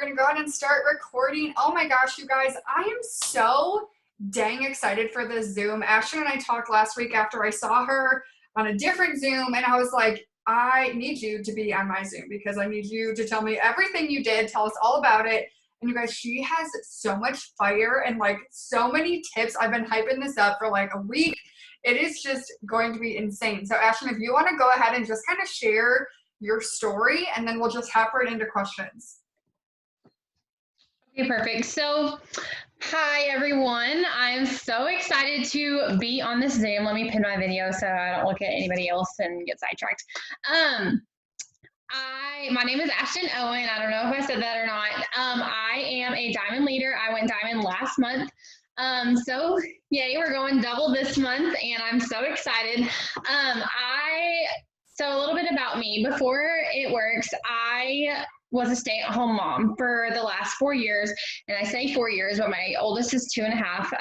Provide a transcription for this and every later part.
going to go ahead and start recording. Oh my gosh, you guys, I am so dang excited for this Zoom. Ashton and I talked last week after I saw her on a different Zoom, and I was like, I need you to be on my Zoom because I need you to tell me everything you did, tell us all about it. And you guys, she has so much fire and like so many tips. I've been hyping this up for like a week. It is just going to be insane. So Ashton, if you want to go ahead and just kind of share your story, and then we'll just hop right into questions. Okay, perfect. So, hi everyone. I'm so excited to be on this Zoom. Let me pin my video so I don't look at anybody else and get sidetracked. My name is Ashton Owen. I don't know if I said that or not. I am a diamond leader. I went diamond last month. So yay, we're going double this month, and I'm so excited. So a little bit about me. Before It Works, I was a stay-at-home mom for the last 4 years, and I say 4 years, but my oldest is 2.5.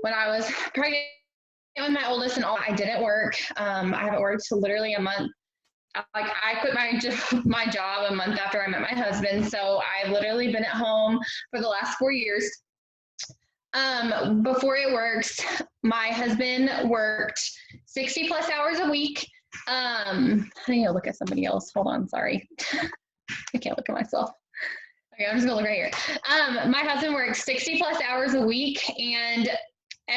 When I was pregnant with my oldest and all, I didn't work. I haven't worked literally a month. Like I quit my job a month after I met my husband, so I've literally been at home for the last 4 years. Before It Works, my husband worked 60 plus hours a week. I need to look at somebody else. Hold on, sorry. I can't look at myself. Okay, I'm just gonna look right here. My husband worked 60 plus hours a week, and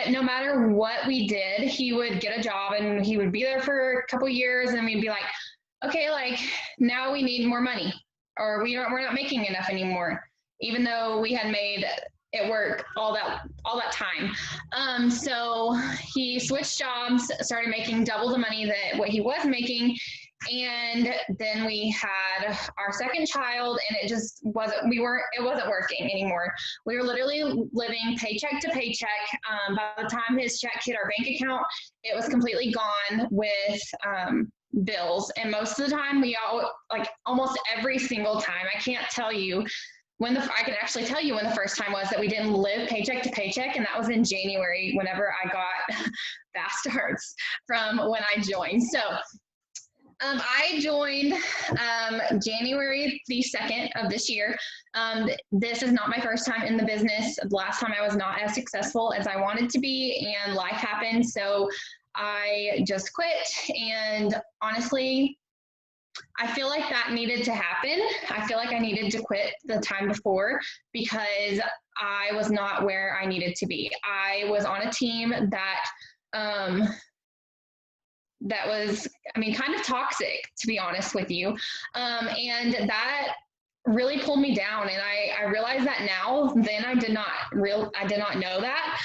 no matter what we did, he would get a job and he would be there for a couple years, and we'd be like, okay, like now we need more money, or we're not making enough anymore, even though we had made it work all that time. So he switched jobs, started making double the money that what he was making, and then we had our second child, and it just wasn't working anymore. We were literally living paycheck to paycheck. By the time his check hit our bank account, it was completely gone with bills. And most of the time, almost every single time, I can't tell you I can actually tell you when the first time was that we didn't live paycheck to paycheck, and that was in January whenever I got fast starts from when I joined. So I joined January the 2nd of this year. This is not my first time in the business. The last time I was not as successful as I wanted to be, and life happened. So I just quit, and honestly, I feel like that needed to happen. I feel like I needed to quit the time before because I was not where I needed to be. I was on a team that was, kind of toxic, to be honest with you. And that really pulled me down, and I realized that now. Then I did not know that.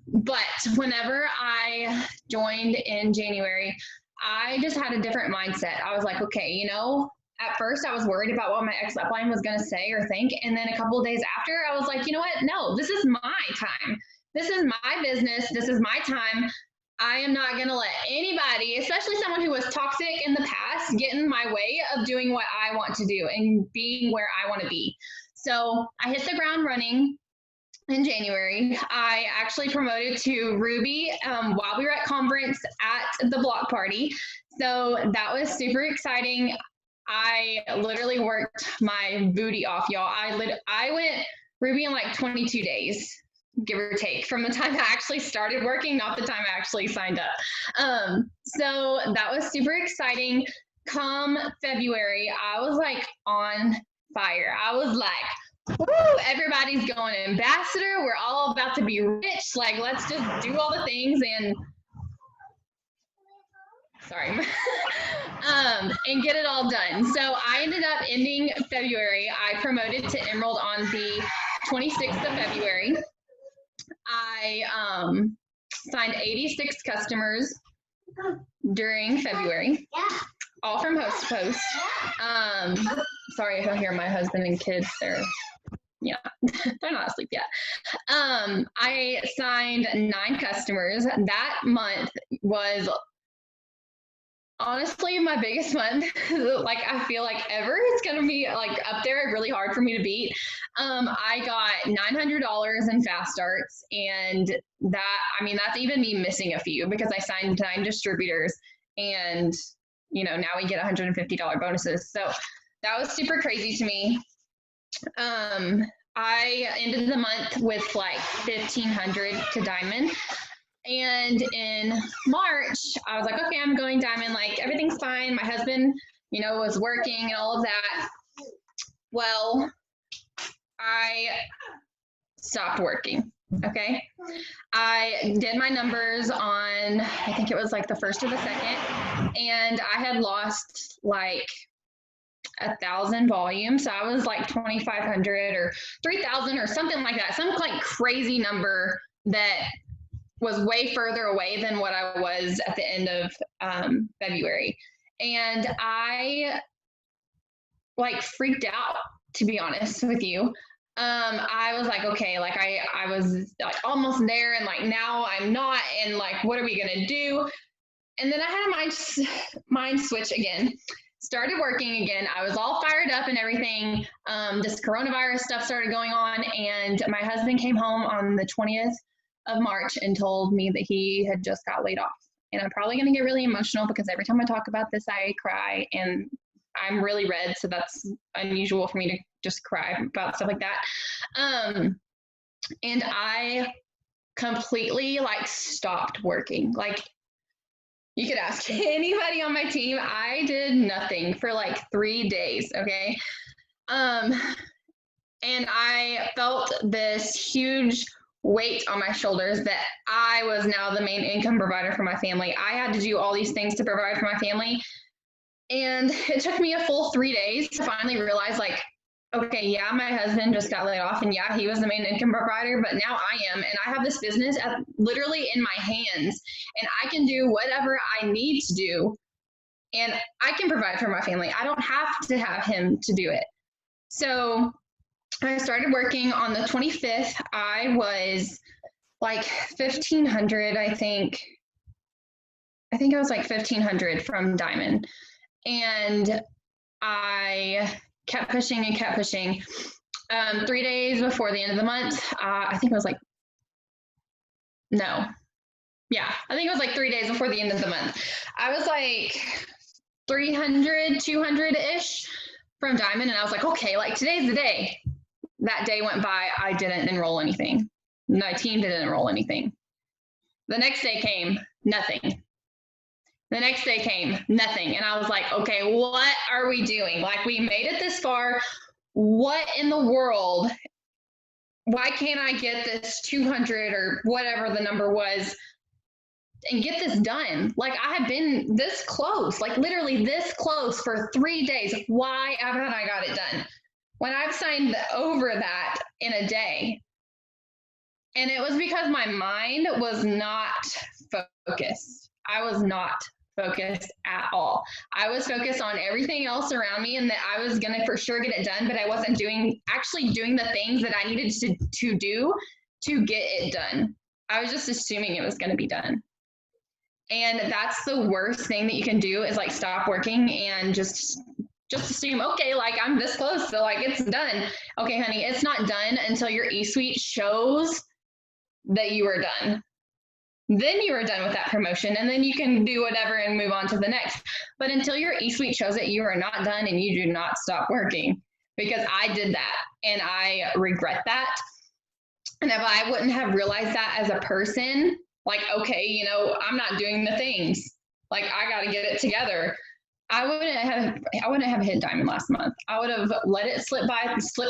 But whenever I joined in January, I just had a different mindset. I was like, okay, at first I was worried about what my ex-upline was going to say or think. And then a couple of days after, I was like, you know what? No, this is my time. This is my business. This is my time. I am not going to let anybody, especially someone who was toxic in the past, get in my way of doing what I want to do and being where I want to be. So I hit the ground running. In January, I actually promoted to Ruby while we were at conference at the block party. So that was super exciting. I literally worked my booty off, y'all. I went Ruby in like 22 days, give or take, from the time I actually started working, not the time I actually signed up. So that was super exciting. Come February, I was like on fire. I was like, woo, everybody's going ambassador. We're all about to be rich. Like, let's just do all the things and and get it all done. So I ended up ending February. I promoted to Emerald on the 26th of February. I signed 86 customers during February, all from Host to Post. Sorry if I hear my husband and kids. They're not asleep yet. I signed 9 customers. That month was honestly my biggest month. Like, I feel like ever. It's going to be like up there, really hard for me to beat. I got $900 in fast starts, and that's even me missing a few because I signed 9 distributors, and now we get $150 bonuses. So that was super crazy to me. I ended the month with like 1,500 to diamond. And in March, I was like, okay, I'm going diamond. Like everything's fine. My husband, was working and all of that. Well, I stopped working. Okay. I did my numbers on, I think it was like the first or the second, and I had lost like 1,000 volume. So I was like 2,500 or 3,000 or something like that. Some like crazy number that was way further away than what I was at the end of February. And I like freaked out, to be honest with you. I was like, okay, like I was like almost there, and like now I'm not, and like what are we gonna do? And then I had a mind switch again. Started working again. I was all fired up and everything. This coronavirus stuff started going on, and my husband came home on the 20th of March and told me that he had just got laid off. And I'm probably going to get really emotional because every time I talk about this, I cry, and I'm really red, so that's unusual for me to just cry about stuff like that. And I completely like stopped working. Like you could ask anybody on my team. I did nothing for like 3 days. Okay. And I felt this huge weight on my shoulders that I was now the main income provider for my family. I had to do all these things to provide for my family. And it took me a full 3 days to finally realize, like, okay, yeah, my husband just got laid off, and yeah, he was the main income provider, but now I am, and I have this business literally in my hands, and I can do whatever I need to do, and I can provide for my family. I don't have to have him to do it. So I started working on the 25th. I was like 1,500, I think. I think I was like 1,500 from Diamond. And I kept pushing and kept pushing. 3 days before the end of the month, I think it was like, no. Yeah, I think it was like 3 days before the end of the month. I was like 300, 200-ish from Diamond. And I was like, okay, like today's the day. That day went by. I didn't enroll anything. My team didn't enroll anything. The next day came, nothing. The next day came, nothing. And I was like, okay, what are we doing? Like, we made it this far. What in the world? Why can't I get this 200 or whatever the number was and get this done? Like, I have been this close, like literally this close for 3 days. Why haven't I got it done? When I've signed over that in a day. And it was because my mind was not focused. I was not focused at all. I was focused on everything else around me, and that I was going to for sure get it done, but I wasn't actually doing the things that I needed to do to get it done. I was just assuming it was going to be done. And that's the worst thing that you can do, is like stop working and just assume, okay, like I'm this close, so like it's done. Okay, honey, it's not done until your e-suite shows that you are done. Then you are done with that promotion, and then you can do whatever and move on to the next. But until your e-suite shows that you are not done, and you do not stop working, because I did that and I regret that. And if I wouldn't have realized that as a person, like, okay, I'm not doing the things, like I got to get it together, I wouldn't have hit diamond last month. I would have let it slip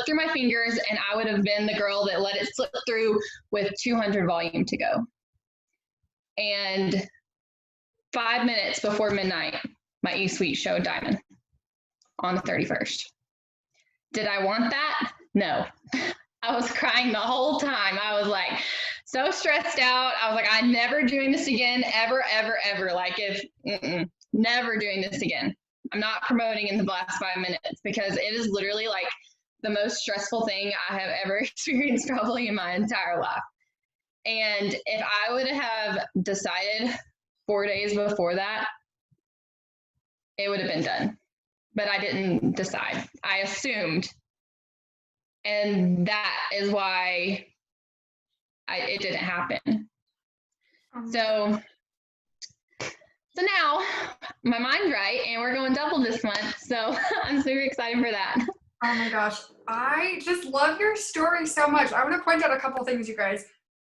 through my fingers, and I would have been the girl that let it slip through with 200 volume to go. And 5 minutes before midnight, my e-suite showed diamond on the 31st. Did I want that? No. I was crying the whole time. I was like so stressed out. I was like, I'm never doing this again, ever, ever, ever. Like never doing this again. I'm not promoting in the last 5 minutes, because it is literally like the most stressful thing I have ever experienced probably in my entire life. And if I would have decided 4 days before that, it would have been done. But I didn't decide. I assumed. And that is why it didn't happen. So now my mind's right, and we're going double this month. So I'm super excited for that. Oh my gosh. I just love your story so much. I want to point out a couple things, you guys.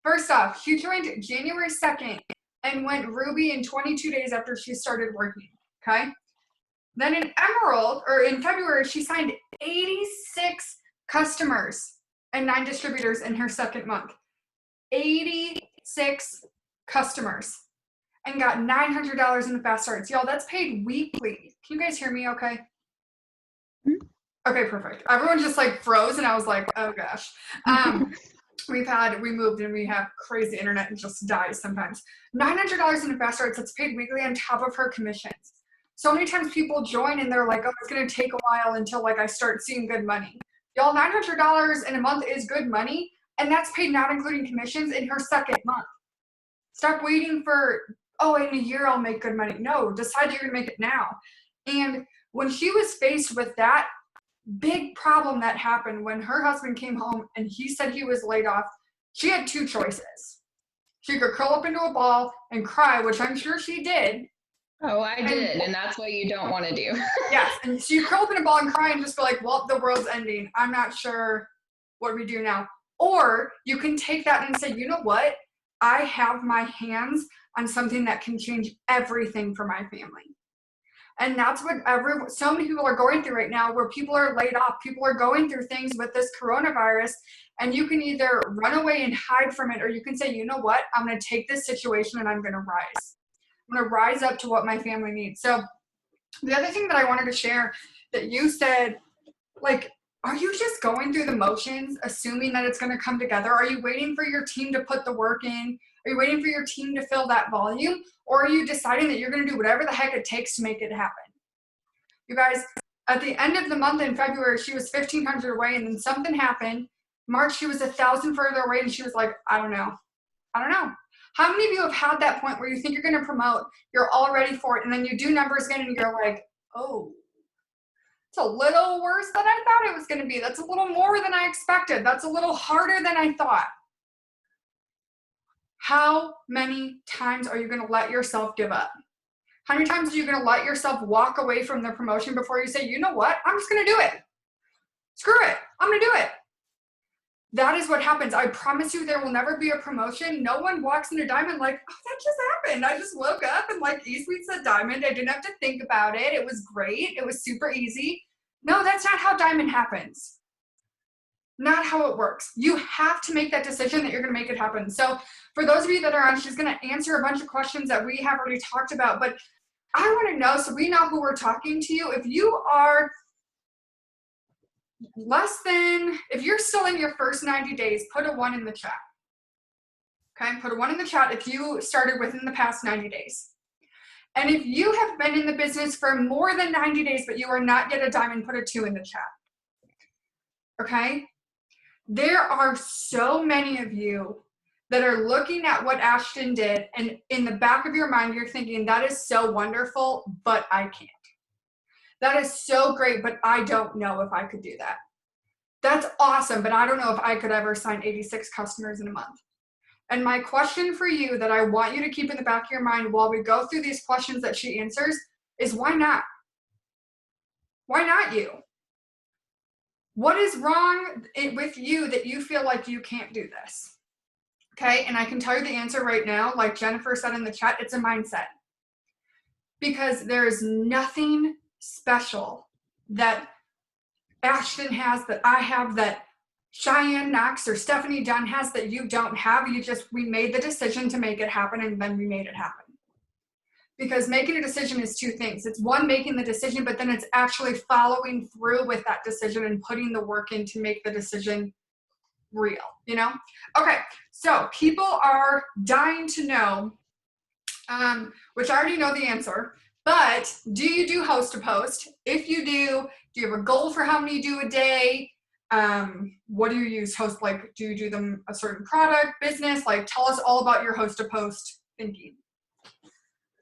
First off, she joined January 2nd and went Ruby in 22 days after she started working. Okay. Then in Emerald, or in February, she signed 86 customers and 9 distributors in her second month. 86 customers and got $900 in the fast starts. Y'all, that's paid weekly. Can you guys hear me okay? Okay, perfect. Everyone just like froze and I was like, oh gosh. We moved and we have crazy internet and just dies sometimes. $900 in the fast starts that's paid weekly on top of her commissions. So many times people join and they're like, oh, it's going to take a while until like I start seeing good money. Y'all, $900 in a month is good money, and that's paid not including commissions in her second month. Stop waiting for, oh, in a year I'll make good money. No, decide you're going to make it now. And when she was faced with that big problem that happened when her husband came home and he said he was laid off, she had two choices. She could curl up into a ball and cry, which I'm sure she did. Oh, I did, and that's what you don't want to do. Yes, and so you curl up in a ball and cry and just be like, well, the world's ending. I'm not sure what we do now. Or you can take that and say, you know what? I have my hands on something that can change everything for my family. And that's what so many people are going through right now, where people are laid off. People are going through things with this coronavirus, and you can either run away and hide from it, or you can say, you know what? I'm going to take this situation and I'm going to rise. I'm going to rise up to what my family needs. So the other thing that I wanted to share that you said, like, are you just going through the motions, assuming that it's going to come together? Are you waiting for your team to put the work in? Are you waiting for your team to fill that volume? Or are you deciding that you're going to do whatever the heck it takes to make it happen? You guys, at the end of the month in February, she was 1,500 away, and then something happened. March, she was 1,000 further away, and she was like, I don't know. How many of you have had that point where you think you're going to promote, you're all ready for it, and then you do numbers again, and you're like, oh, it's a little worse than I thought it was going to be. That's a little more than I expected. That's a little harder than I thought. How many times are you going to let yourself give up? How many times are you going to let yourself walk away from the promotion before you say, you know what? I'm just going to do it. Screw it. I'm going to do it. That is what happens. I promise you there will never be a promotion. No one walks into Diamond like, oh, that just happened. I just woke up and like E-Suite said Diamond. I didn't have to think about it. It was great. It was super easy. No, that's not how Diamond happens. Not how it works. You have to make that decision that you're going to make it happen. So for those of you that are on, she's going to answer a bunch of questions that we have already talked about, but I want to know, so we know who we're talking to you. If you are if you're still in your first 90 days, put a 1 in the chat. Okay, put a 1 in the chat if you started within the past 90 days. And if you have been in the business for more than 90 days, but you are not yet a diamond, put a 2 in the chat. Okay? There are so many of you that are looking at what Ashton did, and in the back of your mind, you're thinking, that is so wonderful, but I can't. That is so great, but I don't know if I could do that. That's awesome, but I don't know if I could ever sign 86 customers in a month. And my question for you that I want you to keep in the back of your mind while we go through these questions that she answers is, why not? Why not you? What is wrong with you that you feel like you can't do this? Okay, and I can tell you the answer right now. Like Jennifer said in the chat, it's a mindset. Because there is nothing special that Ashton has, that I have, that Cheyenne Knox or Stephanie Dunn has that you don't have. We made the decision to make it happen, and then we made it happen. Because making a decision is two things. It's one, making the decision, but then it's actually following through with that decision and putting the work in to make the decision real, you know? Okay, so people are dying to know, which I already know the answer, but do you do host to post? If you do you have a goal for how many you do a day? What do you use host, like, do you do them a certain product, business? Like, tell us all about your host to post thinking.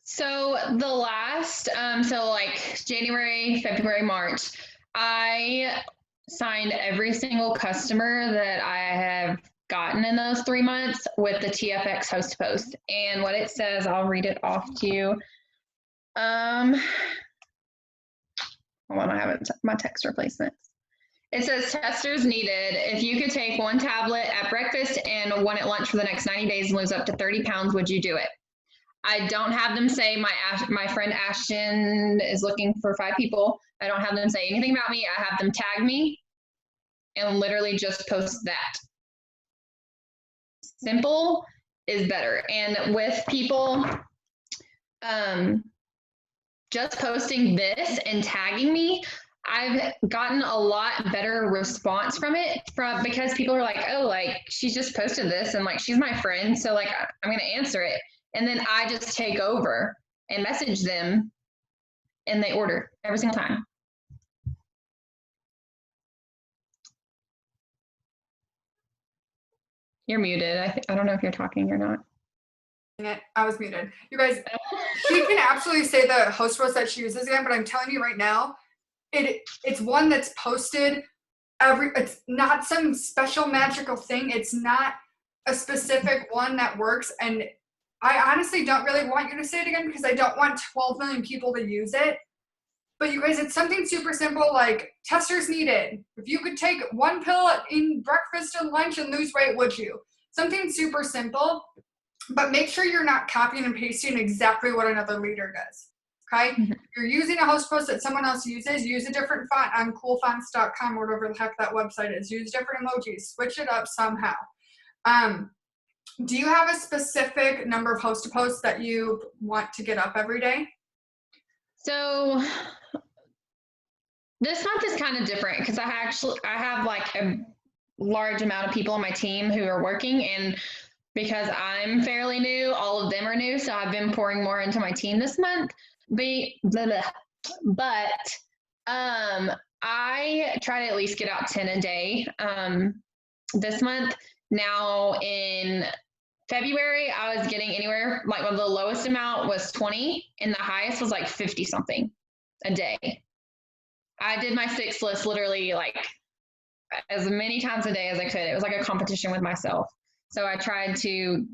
So the last, so like January, February, March, I signed every single customer that I have gotten in those 3 months with the TFX host to post. And what it says, I'll read it off to you. Hold on, I haven't my text replacements. It says testers needed. If you could take one tablet at breakfast and one at lunch for the next 90 days and lose up to 30 pounds, would you do it? I don't have them say my friend Ashton is looking for 5 people. I don't have them say anything about me. I have them tag me and literally just post that. Simple is better. And with people just posting this and tagging me, I've gotten a lot better response from it because people are like, oh, like she's just posted this and like she's my friend, so like I'm gonna answer it. And then I just take over and message them and they order every single time. You're muted. I don't know if you're talking or not. I was muted. You guys, she can absolutely say the host post that she uses again, but I'm telling you right now, it's one that's posted it's not some special magical thing. It's not a specific one that works. And I honestly don't really want you to say it again because I don't want 12 million people to use it. But you guys, it's something super simple like testers needed. If you could take one pill in breakfast and lunch and lose weight, would you? Something super simple, but make sure you're not copying and pasting exactly what another leader does. Okay? If you're using a host post that someone else uses, use a different font on coolfonts.com or whatever the heck that website is. Use different emojis. Switch it up somehow. Do you have a specific number of host to posts that you want to get up every day? So this month is kind of different because I have like a large amount of people on my team who are working, and because I'm fairly new, all of them are new, so I've been pouring more into my team this month. But I try to at least get out 10 a day this month. Now in February, I was getting anywhere, like the lowest amount was 20 and the highest was like 50 something a day. I did my 6 list literally like as many times a day as I could. It was like a competition with myself. So I tried to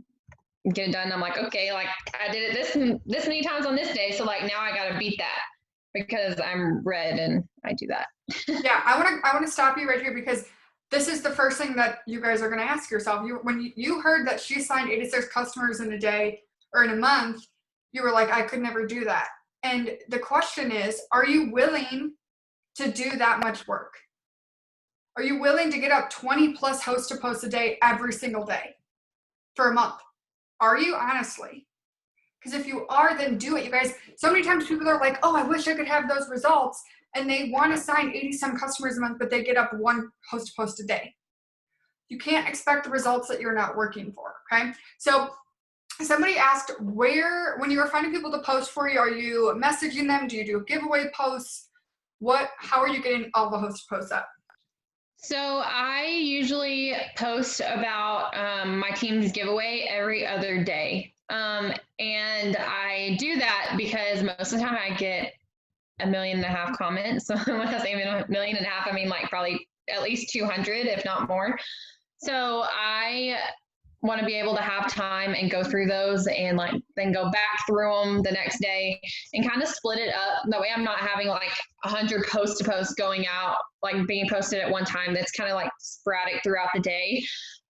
get it done. I'm like, okay, like I did it this many times on this day. So like now I got to beat that because I'm red and I do that. Yeah, I want to stop you right here because this is the first thing that you guys are going to ask yourself. When you heard that she signed 86 customers in a day or in a month, you were like, I could never do that. And the question is, are you willing to do that much work? Are you willing to get up 20 plus host to post a day every single day for a month? Are you, honestly? Because if you are, then do it. You guys, so many times people are like, oh, I wish I could have those results. And they want to sign 80 some customers a month, but they get up 1 host to post a day. You can't expect the results that you're not working for, okay? So somebody asked when you were finding people to post for you, are you messaging them? Do you do giveaway posts? How are you getting all the host posts up? So I usually post about my team's giveaway every other day. And I do that because most of the time I get 1.5 million comments. So when I say 1.5 million, I mean like probably at least 200, if not more. So I want to be able to have time and go through those and like then go back through them the next day and kind of split it up. That way I'm not having like 100 post to post going out, like being posted at one time. That's kind of like sporadic throughout the day.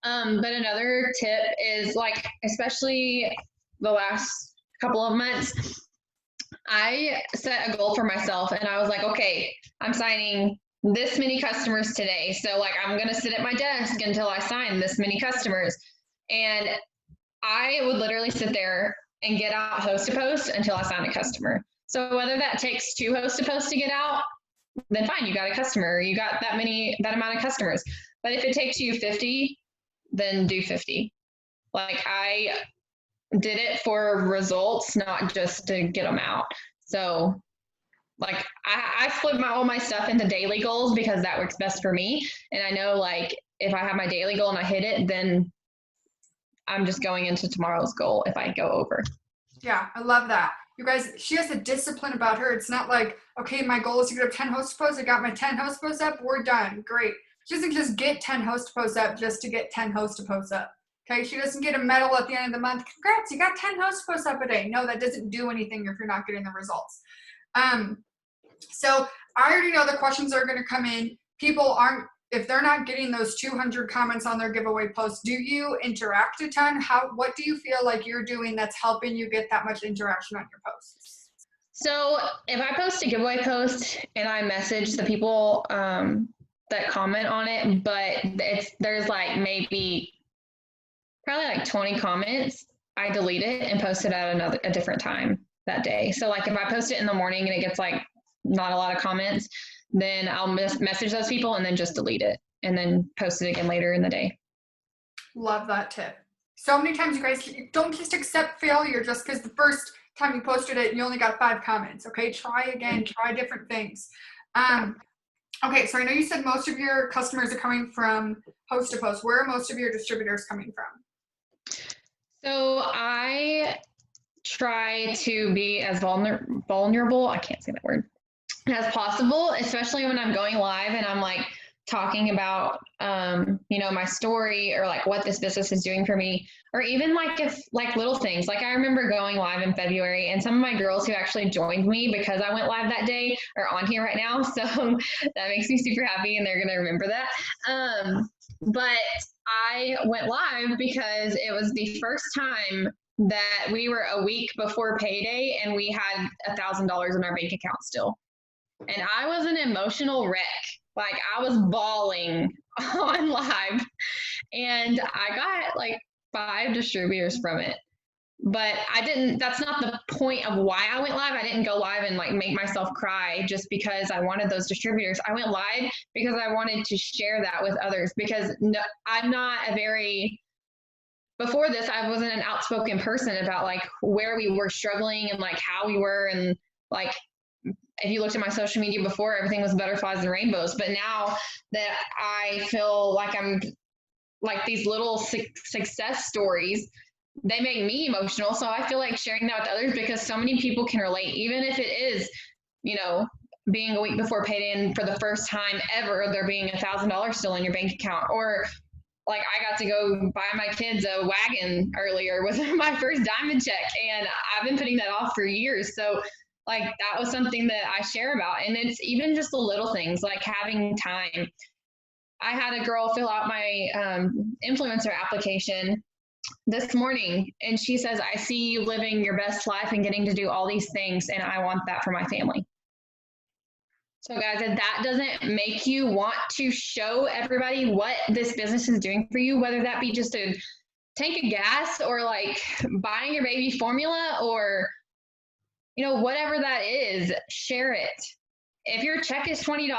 But another tip is like, especially the last couple of months, I set a goal for myself and I was like, okay, I'm signing this many customers today. So like, I'm going to sit at my desk until I sign this many customers. And I would literally sit there and get out host to post until I sign a customer. So whether that takes 2 host to post to get out, then fine, you got a customer, you got that amount of customers. But if it takes you 50, then do 50. Like I did it for results, not just to get them out. So like I split all my stuff into daily goals because that works best for me. And I know like if I have my daily goal and I hit it, then I'm just going into tomorrow's goal if I go over. Yeah, I love that. You guys, she has a discipline about her. It's not like, okay, my goal is to get up 10 host posts. I got my 10 host posts up. We're done. Great. She doesn't just get 10 host posts up just to get 10 host posts up. Okay, she doesn't get a medal at the end of the month. Congrats, you got 10 host posts up a day. No, that doesn't do anything if you're not getting the results. So I already know the questions are going to come in. people aren't, if they're not getting those 200 comments on their giveaway post, do you interact a ton? What do you feel like you're doing that's helping you get that much interaction on your posts? So if I post a giveaway post and I message the people that comment on it, but there's like maybe probably like 20 comments, I delete it and post it at a different time that day. So like if I post it in the morning and it gets like not a lot of comments, then I'll message those people and then just delete it and then post it again later in the day. Love that tip. So many times you guys don't just accept failure just because the first time you posted it, you only got 5 comments. Okay, try again, try different things. Okay, so I know you said most of your customers are coming from post to post. Where are most of your distributors coming from? So I try to be as vulnerable, I can't say that word, as possible, especially when I'm going live and I'm like talking about, my story or like what this business is doing for me, or even like if like little things. Like I remember going live in February and some of my girls who actually joined me because I went live that day are on here right now. So that makes me super happy and they're going to remember that. But I went live because it was the first time that we were a week before payday and we had $1,000 in our bank account still. And I was an emotional wreck. Like I was bawling on live and I got like 5 distributors from it. But that's not the point of why I went live. I didn't go live and like make myself cry just because I wanted those distributors. I went live because I wanted to share that with others because I'm not before this, I wasn't an outspoken person about like where we were struggling and like how we were. And like, if you looked at my social media before, everything was butterflies and rainbows. But now that I feel like I'm like these little success stories, they make me emotional. So I feel like sharing that with others because so many people can relate, even if it is, being a week before payday and for the first time ever, there being $1,000 still in your bank account. Or like I got to go buy my kids a wagon earlier with my first diamond check. And I've been putting that off for years. So like that was something that I share about. And it's even just the little things like having time. I had a girl fill out my influencer application this morning and she says, I see you living your best life and getting to do all these things and I want that for my family. So guys, if that doesn't make you want to show everybody what this business is doing for you, whether that be just a tank of gas or like buying your baby formula or whatever that is, share it. If your check is $20,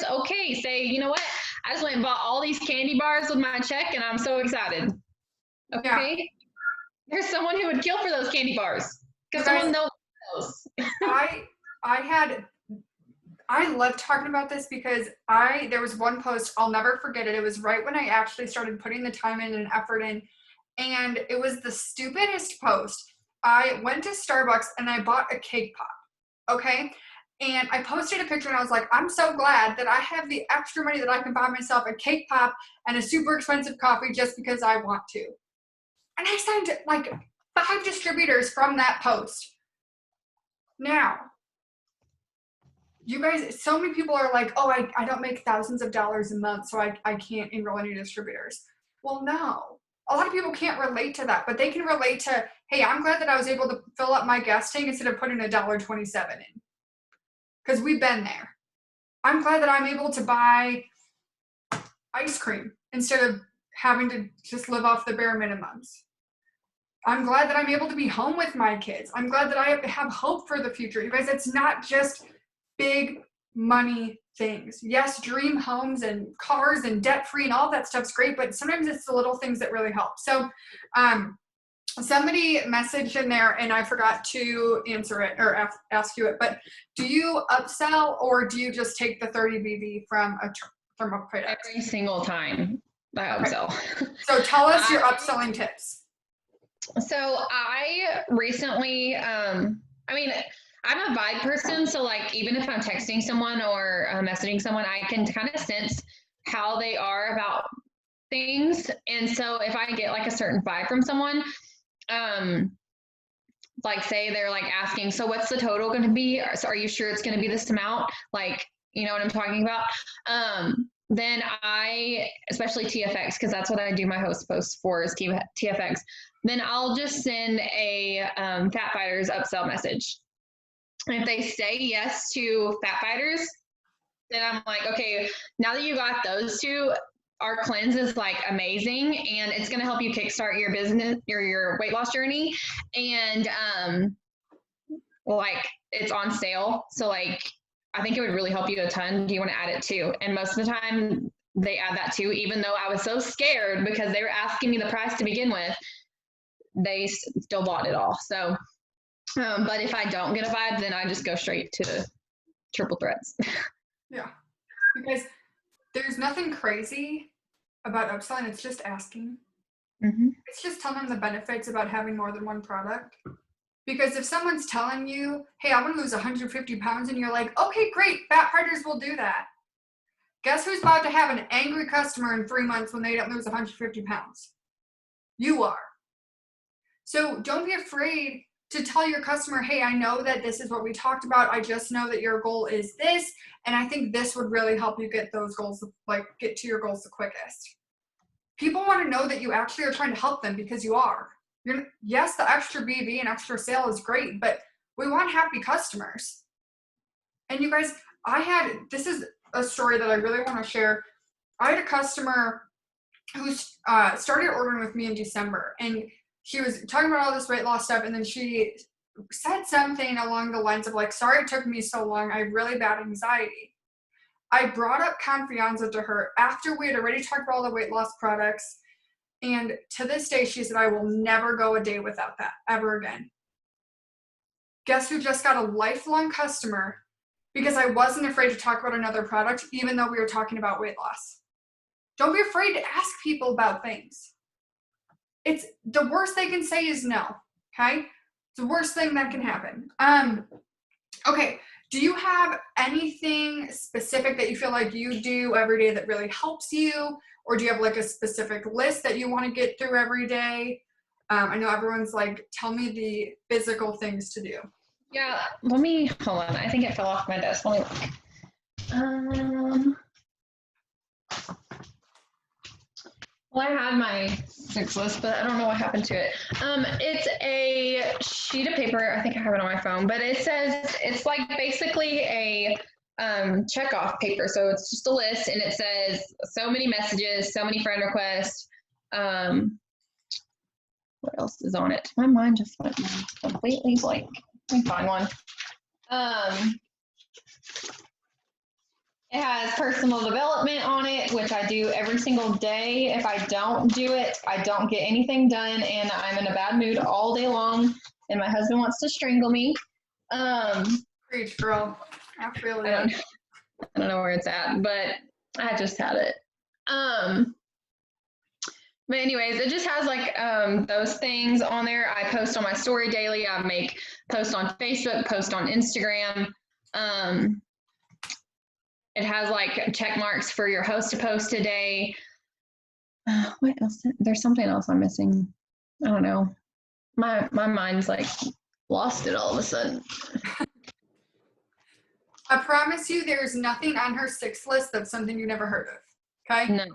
okay, say, you know what? I just went and bought all these candy bars with my check and I'm so excited. Okay? Yeah. There's someone who would kill for those candy bars because someone knows those. I love talking about this because there was one post, I'll never forget it. It was right when I actually started putting the time in and effort in. And it was the stupidest post. I went to Starbucks and I bought a cake pop. Okay. And I posted a picture and I was like, I'm so glad that I have the extra money that I can buy myself a cake pop and a super expensive coffee just because I want to. And I signed like 5 distributors from that post. Now, you guys, so many people are like, oh, I don't make thousands of dollars a month, so I can't enroll any distributors. Well, no. A lot of people can't relate to that, but they can relate to, hey, I'm glad that I was able to fill up my gas tank instead of putting $1.27 in. Because we've been there. I'm glad that I'm able to buy ice cream instead of having to just live off the bare minimums. I'm glad that I'm able to be home with my kids. I'm glad that I have hope for the future. You guys, it's not just big money things. Yes, dream homes and cars and debt-free and all that stuff's great, but sometimes it's the little things that really help. So somebody messaged in there and I forgot to answer it or ask you it, but do you upsell or do you just take the 30 BV from a thermal product? Every single time I upsell. So tell us your upselling tips. So I recently, I'm a vibe person. So like, even if I'm texting someone or messaging someone, I can kind of sense how they are about things. And so if I get like a certain vibe from someone, like say they're like asking, so what's the total going to be? So are you sure it's going to be this amount? Like, You know what I'm talking about? Then especially TFX, because that's what I do my host posts for is TFX. Then I'll just send a Fat Fighters upsell message. And if they say yes to Fat Fighters, then I'm like, okay, now that you got those two, our cleanse is like amazing, and it's going to help you kickstart your business, your weight loss journey. And like it's on sale. So like, I think it would really help you a ton. Do you want to add it too? And most of the time they add that too, even though I was so scared because they were asking me the price to begin with, they still bought it all. So, but if I don't get a vibe, then I just go straight to the triple threats. Yeah. Because there's nothing crazy about upselling. It's just asking. Mm-hmm. It's just telling them the benefits about having more than one product. Because if someone's telling you, hey, I want to lose 150 pounds, and you're like, okay, great, Fat Fighters will do that. Guess who's about to have an angry customer in 3 months when they don't lose 150 pounds? You are. So don't be afraid to tell your customer, hey, I know that this is what we talked about. I just know that your goal is this, and I think this would really help you get those goals, like get to your goals the quickest. People want to know that you actually are trying to help them because you are. Yes, the extra BV and extra sale is great, but we want happy customers. And you guys, this is a story that I really want to share. I had a customer who started ordering with me in December, and she was talking about all this weight loss stuff, and then she said something along the lines of like, sorry it took me so long. I have really bad anxiety. I brought up Confianza to her after we had already talked about all the weight loss products. And to this day, she said, I will never go a day without that ever again. Guess who just got a lifelong customer because I wasn't afraid to talk about another product, even though we were talking about weight loss. Don't be afraid to ask people about things. It's the worst they can say is no. Okay. It's the worst thing that can happen. Okay. Do you have anything specific that you feel like you do every day that really helps you? Or do you have like a specific list that you want to get through every day? I know everyone's like, tell me the physical things to do. Yeah, hold on. I think it fell off my desk. Let me look. Well, I had my 6 list, but I don't know what happened to it. It's a sheet of paper. I think I have it on my phone, but it says it's like basically a check off paper. So it's just a list, and it says so many messages, so many friend requests. What else is on it? My mind just went completely blank. Let me find one. It has personal development on it, which I do every single day. If I don't do it, I don't get anything done, and I'm in a bad mood all day long, and my husband wants to strangle me. Preach, girl. I feel it. I don't know where it's at, but I just had it. But anyways, it just has like those things on there. I post on my story daily. I make posts on Facebook, post on Instagram. It has like check marks for your host to post today. What else? There's something else I'm missing. I don't know. My mind's like lost it all of a sudden. I promise you there's nothing on her 6 list that's something you never heard of. Okay? No.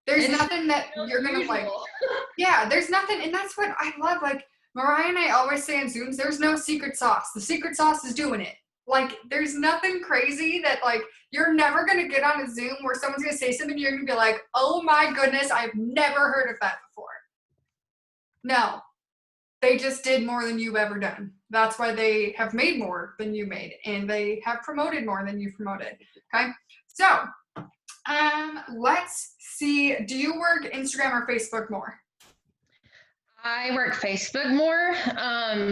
There's nothing that you're going to like. Yeah, there's nothing. And that's what I love. Like Mariah and I always say in Zooms, there's no secret sauce. The secret sauce is doing it. Like there's nothing crazy that like you're never going to get on a Zoom where someone's going to say something and you're going to be like, oh my goodness, I've never heard of that before. No, they just did more than you've ever done. That's why they have made more than you made, and they have promoted more than you promoted. Okay. So let's see. Do you work Instagram or Facebook more? I work Facebook more,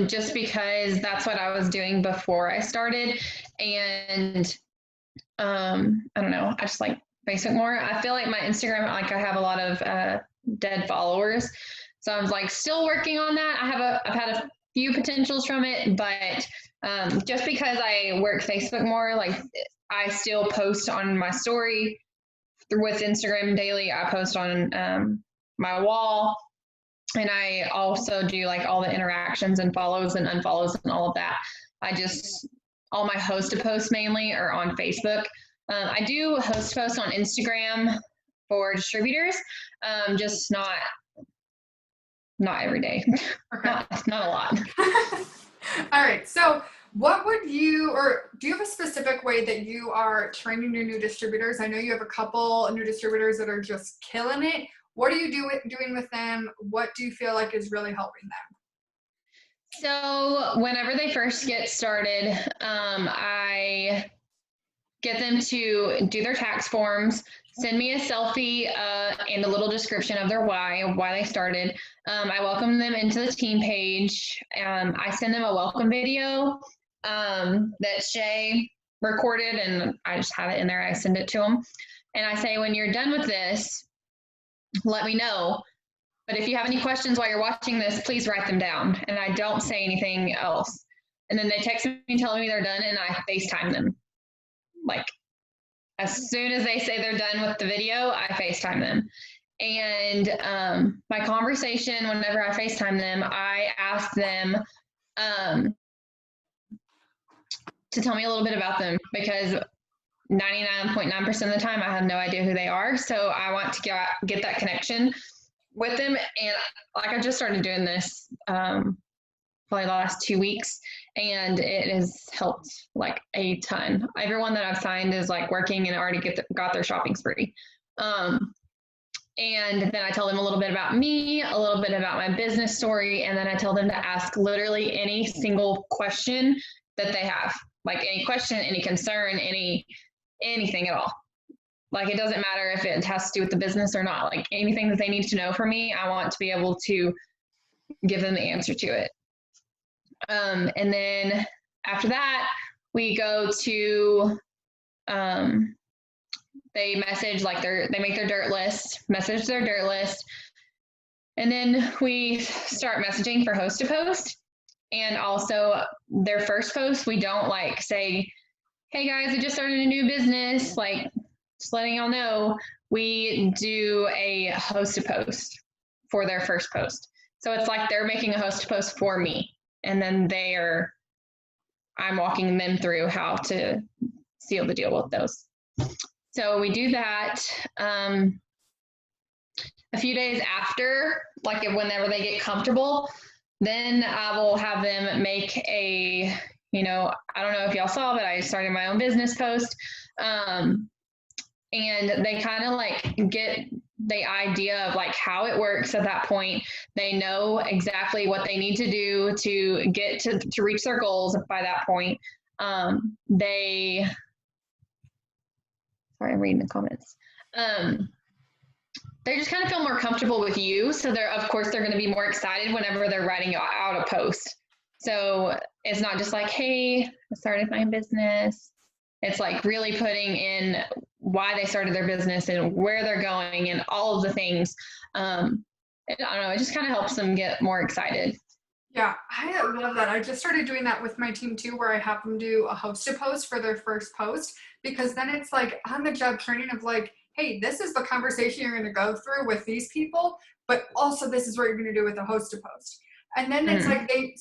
just because that's what I was doing before I started. And I don't know, I just like Facebook more. I feel like my Instagram, like I have a lot of dead followers. So I was like still working on that. I've had a few potentials from it, but just because I work Facebook more, like I still post on my story with Instagram daily. I post on my wall. And I also do like all the interactions and follows and unfollows and all of that. All my host to posts mainly are on Facebook. I do host posts on Instagram for distributors, just not every day. Okay. Not a lot. All right. So what would you, or do you have a specific way that you are training your new distributors? I know you have a couple new distributors that are just killing it. What are you doing with them? What do you feel like is really helping them? So whenever they first get started, I get them to do their tax forms, send me a selfie and a little description of their why they started. I welcome them into the team page. I send them a welcome video that Shay recorded, and I just have it in there. I send it to them. And I say, when you're done with this, let me know. But if you have any questions while you're watching this, please write them down. And I don't say anything else. And then they text me telling me they're done, and I FaceTime them. Like, as soon as they say they're done with the video, I FaceTime them. And my conversation, whenever I FaceTime them, I ask them to tell me a little bit about them, because 99.9% of the time I have no idea who they are. So I want to get that connection with them. And like, I just started doing this probably the last 2 weeks, and it has helped like a ton. Everyone that I've signed is like working and already got their shopping spree. And then I tell them a little bit about me, a little bit about my business story, and then I tell them to ask literally any single question that they have, like any question, any concern, anything at all. Like, it doesn't matter if it has to do with the business or not. Like, anything that they need to know from me, I want to be able to give them the answer to it. And then after that, we go to, they message, like they make their dirt list, message their dirt list. And then we start messaging for host to post. And also their first post, we don't like say, hey guys, I just started a new business. Like, just letting y'all know. We do a host to post for their first post. So it's like they're making a host to post for me. And then I'm walking them through how to seal the deal with those. So we do that. A few days after, like whenever they get comfortable, then I will have them make I don't know if y'all saw, but I started my own business post. And they kind of like get the idea of like how it works at that point. They know exactly what they need to do to get to reach their goals by that point. Sorry, I'm reading the comments. They just kind of feel more comfortable with you. So of course, they're going to be more excited whenever they're writing out a post. So it's not just like, hey, I started my business. It's like really putting in why they started their business and where they're going and all of the things. I don't know, it just kind of helps them get more excited. Yeah, I love that. I just started doing that with my team too, where I have them do a host to post for their first post, because then it's like on the job training of like, hey, this is the conversation you're going to go through with these people, but also this is what you're going to do with a host to post. And then it's like they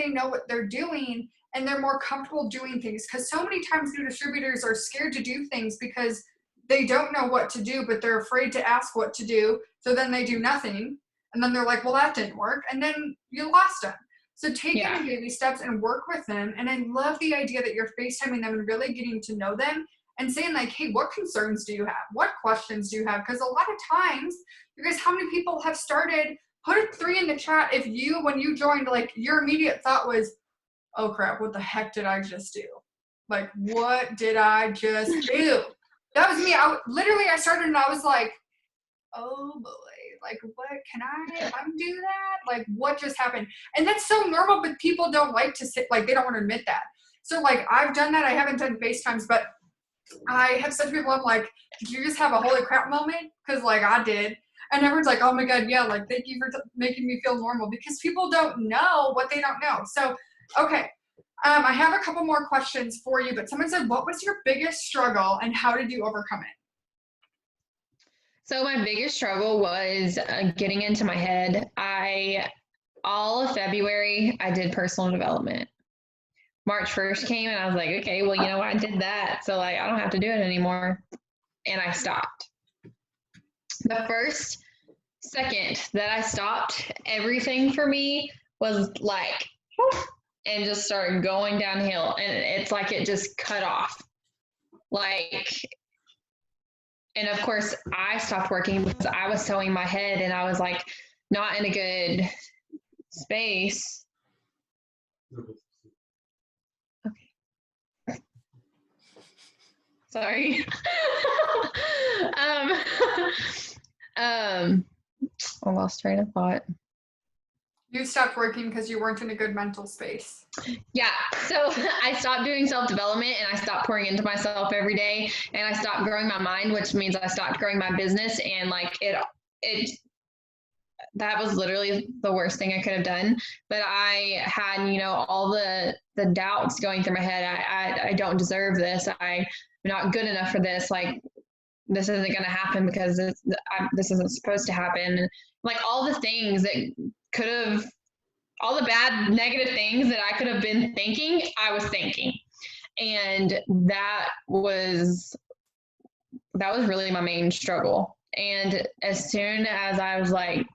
know what they're doing, and they're more comfortable doing things, because so many times new distributors are scared to do things because they don't know what to do, but they're afraid to ask what to do. So then they do nothing. And then they're like, well, that didn't work. And then you lost them. So take any baby steps and work with them. And I love the idea that you're FaceTiming them and really getting to know them and saying like, hey, what concerns do you have? What questions do you have? Because a lot of times, you guys, how many people have started, put a 3 in the chat if when you joined, like your immediate thought was, oh crap, what the heck did I just do? Like, what did I just do? That was me. I started and I was like, oh boy. Like, what can I undo that? Like, what just happened? And that's so normal, but people don't like to sit, like, they don't want to admit that. So, like, I've done that. I haven't done FaceTimes, but I have said to people, I'm like, did you just have a holy crap moment? Because, like, I did. And everyone's like, oh my God, yeah, like, thank you for making me feel normal, because people don't know what they don't know. So, okay. I have a couple more questions for you, but someone said, what was your biggest struggle and how did you overcome it? So my biggest struggle was getting into my head. All of February, I did personal development. March 1st came and I was like, okay, well, you know, I did that. So like, I don't have to do it anymore. And I stopped. The first second that I stopped, everything for me was like, and just started going downhill. And it's like it just cut off. Like, and of course, I stopped working because I was sewing my head and I was like, not in a good space. Okay. Sorry. um, I lost train of thought. You stopped working because you weren't in a good mental space. Yeah. So I stopped doing self-development and I stopped pouring into myself every day and I stopped growing my mind, which means I stopped growing my business. And like that was literally the worst thing I could have done. But I had, you know, all the doubts going through my head. I don't deserve this. I'm not good enough for this. Like, this isn't going to happen because this isn't supposed to happen. Like all the things that could have, all the bad negative things that I could have been thinking, I was thinking. And that was really my main struggle. And as soon as I was like,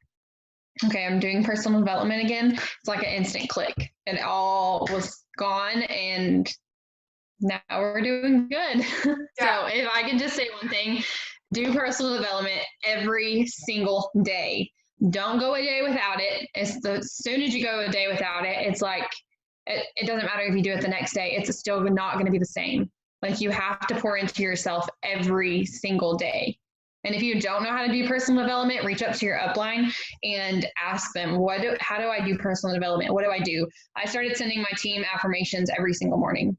okay, I'm doing personal development again, it's like an instant click. It all was gone and now we're doing good. Yeah. So if I can just say one thing, do personal development every single day. Don't go a day without it. As soon as you go a day without it, it's like, it doesn't matter if you do it the next day. It's still not going to be the same. Like you have to pour into yourself every single day. And if you don't know how to do personal development, reach up to your upline and ask them, how do I do personal development? What do I do? I started sending my team affirmations every single morning.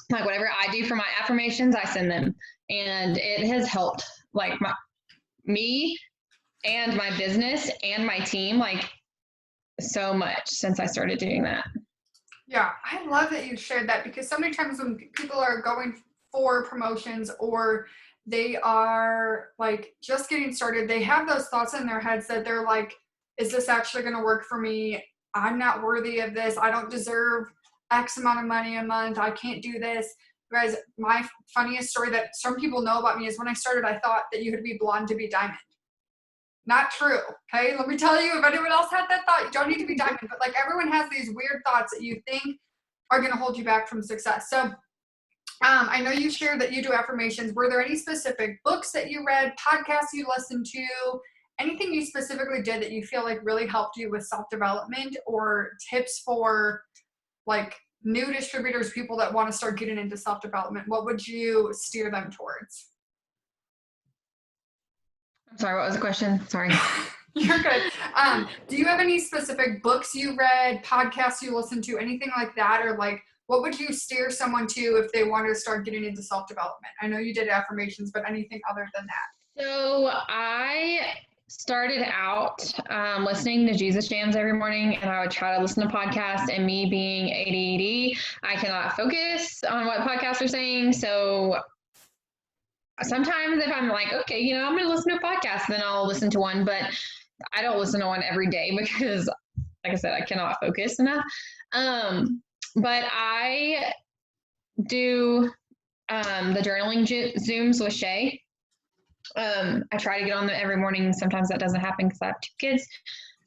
Like whatever I do for my affirmations, I send them. And it has helped like me and my business and my team like so much since I started doing that. Yeah, I love that you shared that because so many times when people are going for promotions or they are like just getting started, they have those thoughts in their heads that they're like, is this actually going to work for me? I'm not worthy of this. I don't deserve X amount of money a month. I can't do this. Guys, my funniest story that some people know about me is when I started, I thought that you had to be blonde to be diamond. Not true. Okay. Let me tell you, if anyone else had that thought, you don't need to be diamond, but like everyone has these weird thoughts that you think are going to hold you back from success. So I know you shared that you do affirmations. Were there any specific books that you read, podcasts you listened to, anything you specifically did that you feel like really helped you with self-development or tips for like new distributors, people that want to start getting into self-development? What would you steer them towards? I'm sorry, what was the question? Sorry. You're good. Do you have any specific books you read, podcasts you listened to, anything like that? Or like, what would you steer someone to if they wanted to start getting into self-development? I know you did affirmations, but anything other than that? So I started out listening to Jesus Jams every morning, and I would try to listen to podcasts. And me being ADD, I cannot focus on what podcasts are saying. So sometimes if I'm like, okay, you know, I'm going to listen to a podcast, then I'll listen to one. But I don't listen to one every day because, like I said, I cannot focus enough. But I do the journaling Zooms with Shay. I try to get on them every morning. Sometimes that doesn't happen because I have 2 kids.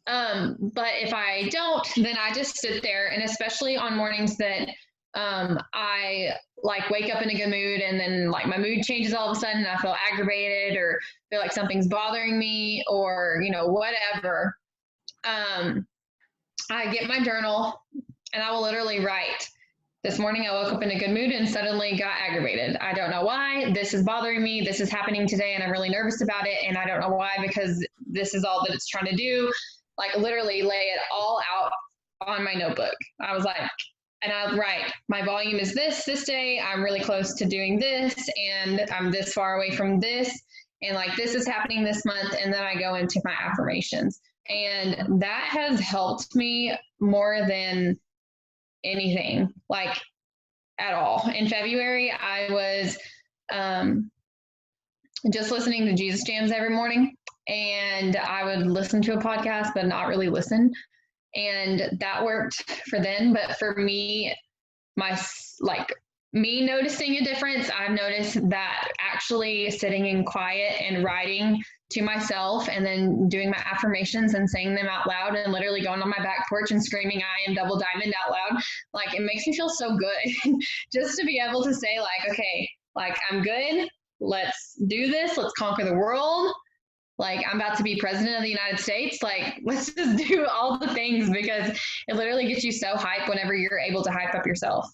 But if I don't, then I just sit there. And especially on mornings that I like wake up in a good mood and then like my mood changes all of a sudden and I feel aggravated or feel like something's bothering me or, you know, whatever. I get my journal and I will literally write, this morning I woke up in a good mood and suddenly got aggravated. I don't know why. This is bothering me. This is happening today and I'm really nervous about it. And I don't know why because this is all that it's trying to do. Like literally lay it all out on my notebook. I was like, and I write, my volume is this day. I'm really close to doing this and I'm this far away from this. And like this is happening this month. And then I go into my affirmations. And that has helped me more than anything, like at all. In February, I was just listening to Jesus Jams every morning, and I would listen to a podcast, but not really listen. And that worked for then. But for me, like me noticing a difference, I've noticed that actually sitting in quiet and writing to myself and then doing my affirmations and saying them out loud and literally going on my back porch and screaming I am double diamond out loud, like it makes me feel so good just to be able to say like, okay, like I'm good, let's do this, let's conquer the world, like I'm about to be president of the United States, like let's just do all the things, because it literally gets you so hyped whenever you're able to hype up yourself.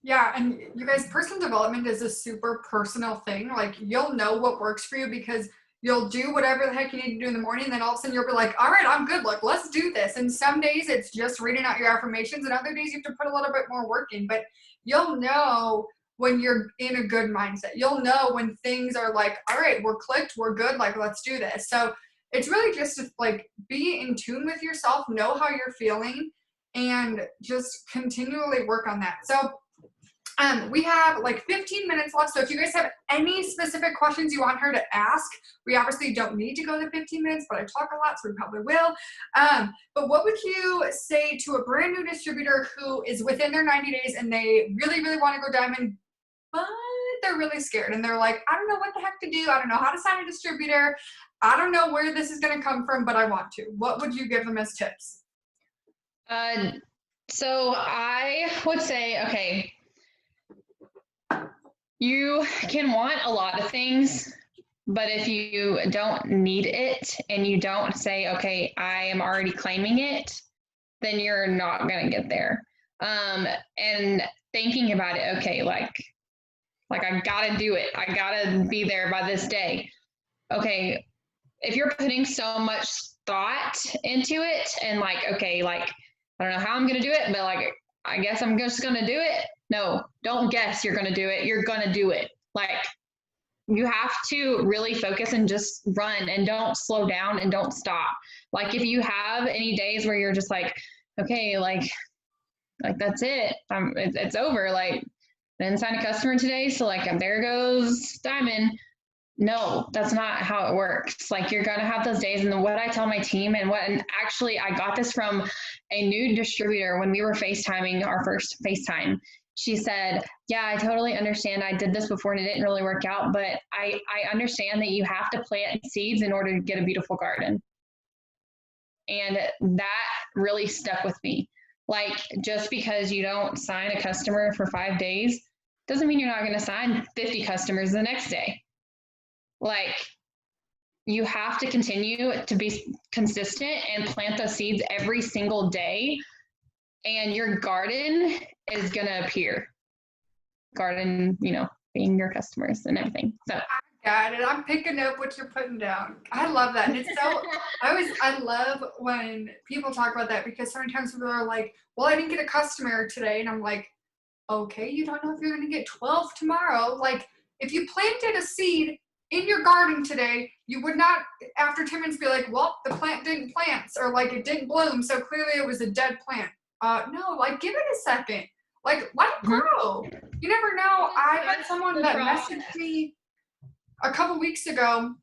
Yeah, and you guys, personal development is a super personal thing. Like you'll know what works for you because you'll do whatever the heck you need to do in the morning, and then all of a sudden you'll be like, all right, I'm good. Like, let's do this. And some days it's just reading out your affirmations, and other days you have to put a little bit more work in. But you'll know when you're in a good mindset. You'll know when things are like, all right, we're clicked, we're good, like let's do this. So it's really just to like be in tune with yourself, know how you're feeling, and just continually work on that. So we have like 15 minutes left. So if you guys have any specific questions you want her to ask, we obviously don't need to go to 15 minutes, but I talk a lot, so we probably will. But what would you say to a brand new distributor who is within their 90 days and they really, really want to go diamond, but they're really scared and they're like, I don't know what the heck to do. I don't know how to sign a distributor. I don't know where this is going to come from, but I want to. What would you give them as tips? So I would say, okay, you can want a lot of things, but if you don't need it and you don't say, okay, I am already claiming it, then you're not going to get there. And thinking about it, okay, like I got to do it. I got to be there by this day. Okay, if you're putting so much thought into it and like, okay, like, I don't know how I'm going to do it, but like, I guess I'm just going to do it. No, don't guess you're going to do it. You're going to do it. Like, you have to really focus and just run and don't slow down and don't stop. Like, if you have any days where you're just like, okay, like that's it. It's over. Like, I didn't sign a customer today. So like, there goes Diamond. No, that's not how it works. Like you're going to have those days. And what I tell my team and actually I got this from a new distributor when we were FaceTiming our first FaceTime. She said, yeah, I totally understand. I did this before and it didn't really work out, but I understand that you have to plant seeds in order to get a beautiful garden. And that really stuck with me. Like just because you don't sign a customer for 5 days doesn't mean you're not going to sign 50 customers the next day. Like you have to continue to be consistent and plant those seeds every single day, and your garden is going to appear. Garden, being your customers and everything. So I got it. I'm picking up what you're putting down. I love that. And it's so, I love when people talk about that, because sometimes people are like, well, I didn't get a customer today. And I'm like, okay, you don't know if you're going to get 12 tomorrow. Like if you planted a seed in your garden today, you would not, after 10 minutes, be like, well, the plant didn't plant, or like it didn't bloom, so clearly it was a dead plant. No, like give it a second. Like let it grow. You never know. I had someone that messaged me a couple weeks ago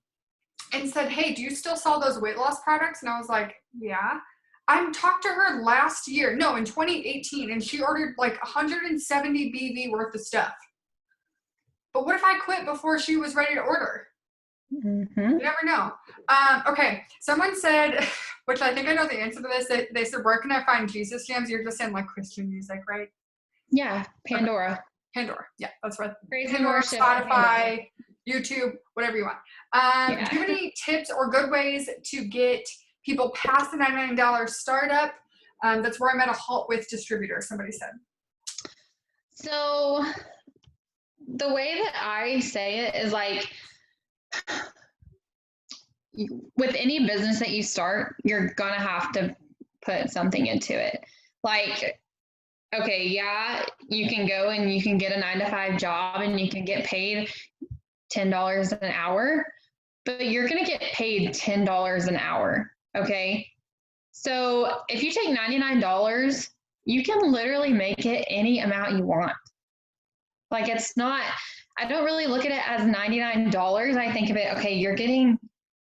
and said, hey, do you still sell those weight loss products? And I was like, yeah. I talked to her last year, no, in 2018, and she ordered like 170 BV worth of stuff. But what if I quit before she was ready to order? mm-hmm. You never know. Okay, someone said, which I think I know the answer to this, they said, where can I find Jesus jams? You're just saying like Christian music, right? Yeah, Pandora. Okay. Pandora, yeah, that's right. Praise Pandora, and worship, Spotify, YouTube, whatever you want. Yeah. Do you have any tips or good ways to get people past the $99 startup? That's where I'm at a halt with distributors, somebody said. So the way that I say it is like, with any business that you start, you're going to have to put something into it. Like, okay, yeah, you can go and you can get a 9-to-5 job and you can get paid $10 an hour, but you're going to get paid $10 an hour. Okay. So if you take $99, you can literally make it any amount you want. Like it's not, I don't really look at it as $99. I think of it, okay, you're getting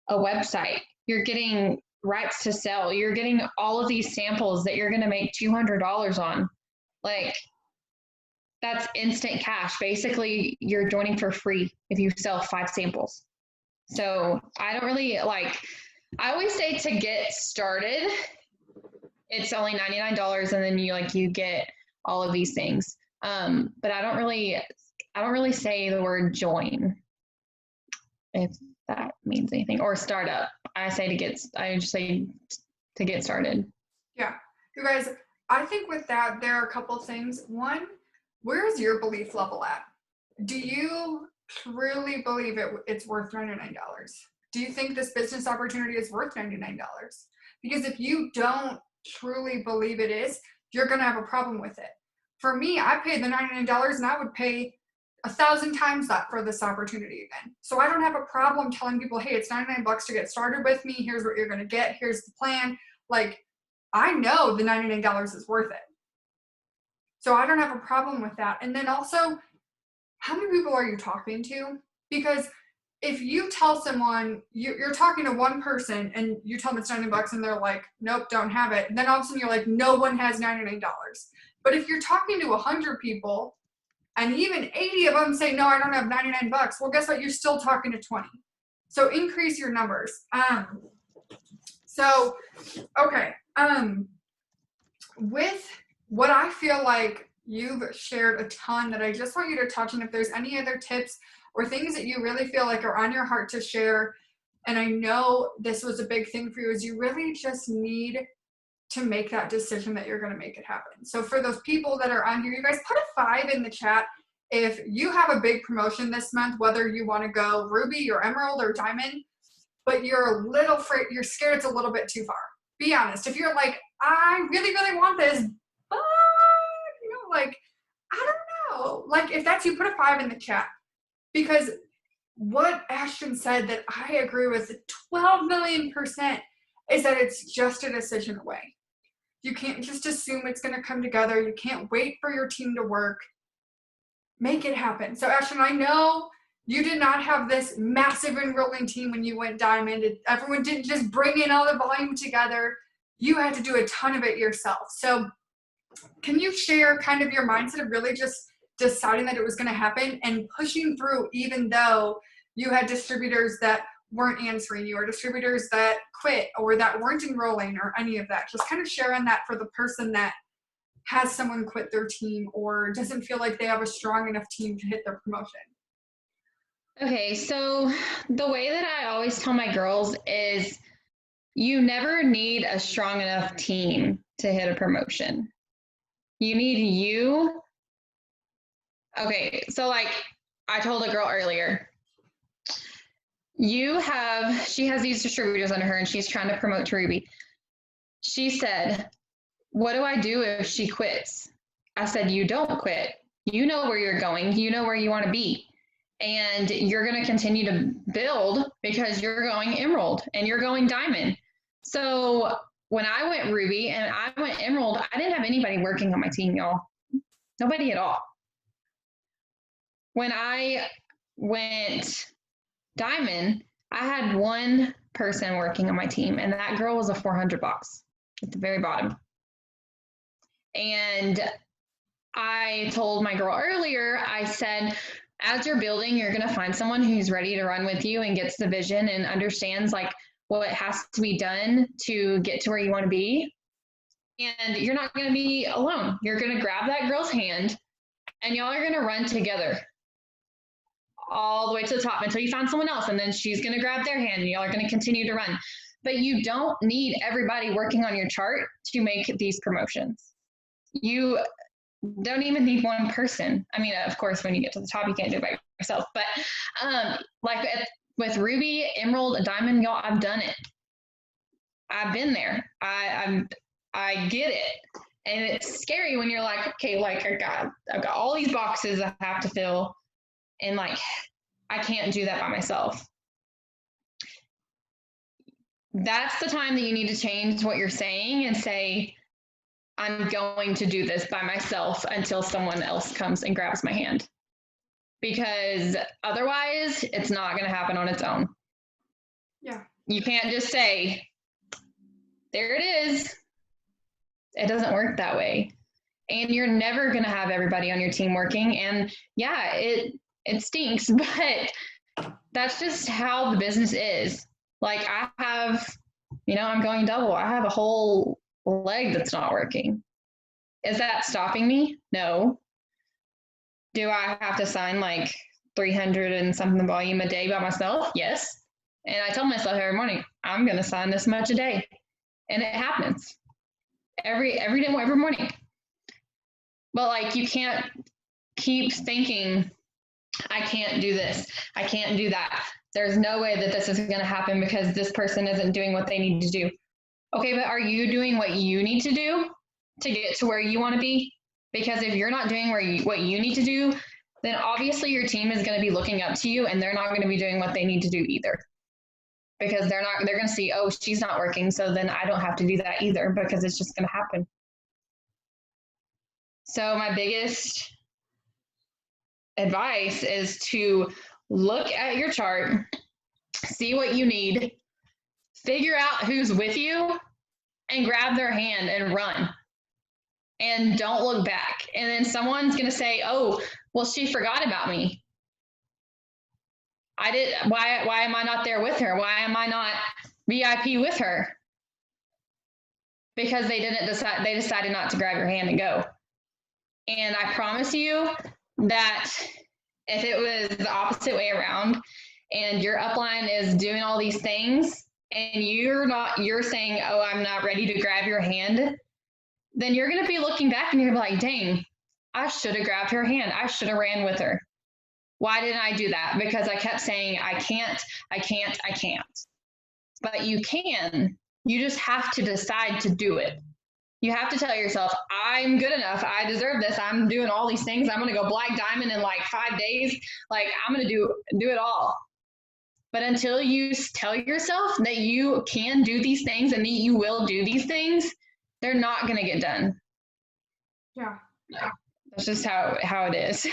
a website, you're getting rights to sell, you're getting all of these samples that you're going to make $200 on. Like that's instant cash. Basically, you're joining for free if you sell 5 samples. So I don't really like, I always say to get started, it's only $99 and then you get all of these things. But I don't really say the word join, if that means anything, or startup. I just say to get started. Yeah. You guys, I think with that, there are a couple things. One, where's your belief level at? Do you truly believe it's worth $99? Do you think this business opportunity is worth $99? Because if you don't truly believe it is, you're going to have a problem with it. For me, I paid the $99 and I would pay 1,000 times that for this opportunity again. So I don't have a problem telling people, hey, it's 99 bucks to get started with me. Here's what you're going to get. Here's the plan. Like, I know the $99 is worth it. So I don't have a problem with that. And then also, how many people are you talking to? Because if you tell someone, you're talking to one person and you tell them it's 99 bucks and they're like, nope, don't have it. And then all of a sudden you're like, no one has $99. But if you're talking to 100 people and even 80 of them say, no, I don't have 99 bucks, well, guess what? You're still talking to 20. So increase your numbers. Okay. With what I feel like you've shared a ton that I just want you to touch on, if there's any other tips or things that you really feel like are on your heart to share, and I know this was a big thing for you, is you really just need to make that decision that you're going to make it happen. So for those people that are on here, you guys put a 5 in the chat if you have a big promotion this month, whether you want to go ruby or emerald or diamond, but you're a little afraid, you're scared it's a little bit too far. Be honest. If you're like, I really, really want this, but, like, I don't know. Like, if that's you, put a 5 in the chat. Because what Ashton said that I agree with 12,000,000% is that it's just a decision away. You can't just assume it's going to come together. You can't wait for your team to work. Make it happen. So, Ashton, I know you did not have this massive enrolling team when you went diamond. Everyone didn't just bring in all the volume together. You had to do a ton of it yourself. So can you share kind of your mindset of really just deciding that it was going to happen and pushing through even though you had distributors that weren't answering you or distributors that quit or that weren't enrolling or any of that? Just kind of share on that for the person that has someone quit their team or doesn't feel like they have a strong enough team to hit their promotion. Okay, so the way that I always tell my girls is you never need a strong enough team to hit a promotion. You need you. Okay, so like I told a girl earlier, she has these distributors under her and she's trying to promote to Ruby. She said, what do I do if she quits? I said, you don't quit. You know where you're going. You know where you want to be. And you're going to continue to build because you're going emerald and you're going diamond. So when I went ruby and I went emerald, I didn't have anybody working on my team, y'all. Nobody at all. When I went diamond, I had one person working on my team, and that girl was a 400 box at the very bottom. And I told my girl earlier, I said, as you're building, you're going to find someone who's ready to run with you and gets the vision and understands like what has to be done to get to where you want to be. And you're not going to be alone. You're going to grab that girl's hand and y'all are going to run together all the way to the top until you find someone else. And then she's going to grab their hand and y'all are going to continue to run. But you don't need everybody working on your chart to make these promotions. You don't even need one person. I mean, of course, when you get to the top, you can't do it by yourself. But with Ruby, Emerald, Diamond, y'all, I've done it. I've been there. I get it. And it's scary when you're like, okay, like I've got all these boxes I have to fill, and like I can't do that by myself. That's the time that you need to change what you're saying and say, I'm going to do this by myself until someone else comes and grabs my hand. Because otherwise, it's not going to happen on its own. Yeah. You can't just say, there it is. It doesn't work that way. and you're never going to have everybody on your team working. And yeah, it stinks, but that's just how the business is. Like I have, I'm going double. I have a whole leg that's not working. Is that stopping me? No. Do I have to sign like 300 and something volume a day by myself? Yes. And I tell myself every morning, I'm going to sign this much a day. And it happens every day, every morning. But like, you can't keep thinking, I can't do this. I can't do that. There's no way that this is going to happen because this person isn't doing what they need to do. Okay, but are you doing what you need to do to get to where you want to be? Because if you're not doing what you need to do, then obviously your team is going to be looking up to you and they're not going to be doing what they need to do either. Because they're going to see, oh, she's not working, so then I don't have to do that either because it's just going to happen. So my biggest advice is to look at your chart, see what you need, figure out who's with you, and grab their hand and run. And don't look back. And then someone's going to say, oh, well, she forgot about me. Why am I not there with her? Why am I not VIP with her? Because they decided not to grab your hand and go. And I promise you that if it was the opposite way around and your upline is doing all these things and you're saying, oh, I'm not ready to grab your hand, then you're going to be looking back and you're going to be like, dang, I should have grabbed her hand. I should have ran with her. Why didn't I do that? Because I kept saying, I can't. But you can. You just have to decide to do it. You have to tell yourself, I'm good enough. I deserve this. I'm doing all these things. I'm going to go black diamond in like 5 days. Like I'm going to do it all. But until you tell yourself that you can do these things and that you will do these things, they're not going to get done. Yeah. That's just how it is.